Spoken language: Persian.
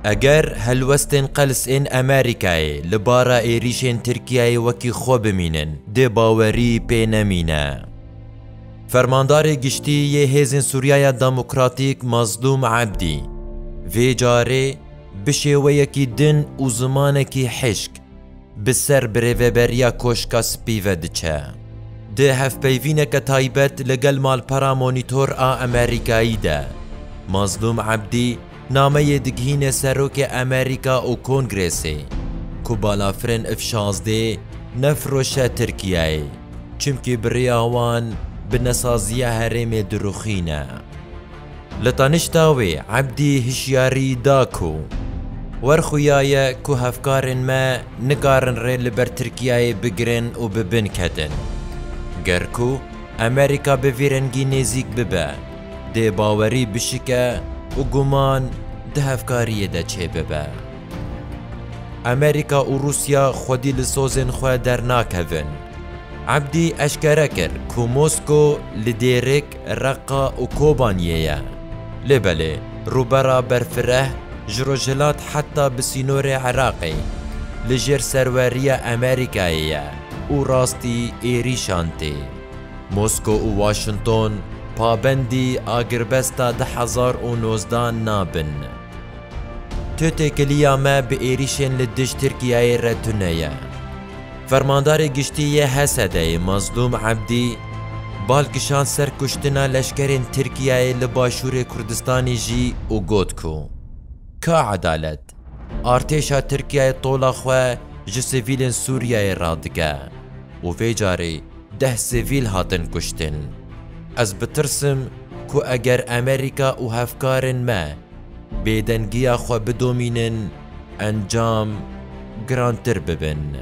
اگر هلوستن قلس این امریکای لبارا ایریشن ترکیای وکی خو بمینن ده باوری پی نمینه. فرماندار گشتی یه هیزن سوریای دموکراتیک مظلوم عبدی وی جاره بشیوه یکی دن و زمانه کی حشک بسر بریوبریا کوشکا سپیوه دچه. ده هف پیوینه که تایبت لگل مال پرا مونیتور امریکایی ده. مظلوم عبدی نامه دگهین سروک امریکا و کنگرسی که بالافرن F-16 نفروشه ترکیه چمکی بریاوان بنسازیه هرم دروخینه. لطانشتاوی عبدی هشیاری داکو ورخویای که هفکارن ما نگارن ریل بر ترکیه بگرن و ببن کدن. گرکو امریکا بویرنگی نزیک ببه ده باوری بشکه و گمان ده هفکاریه ده چه ببه. امریکا و روسیا خودی لسوزن خواه در ناکهون. عبدی اشکره کر که موسکو لدیرک رقا و کوبانیه لبله روبرا برفره جروجلات حتی بسینور عراقی لجر سروریه امریکاییه و راستی ایریشانتی. موسکو و واشنطن پابندی آگربستا 2019 نابن. توته کلیا ما به ایریشن لدش ترکیه رتونه. فرماندار گشتی حسده مظلوم عبدی بالکشان سر کشتنا لشکرین ترکیه لباشور کردستانی جی و گوتکو. که عدالت ارتشا ترکیه طولا خواه جه سیویلن سوریه رادگه و وی جاری 10 سیویل هاتن کشتن. از بترسم که اگر امریکا و هفکارن ما بیدنگیا خواه بدومینن انجام گرانتر ببن.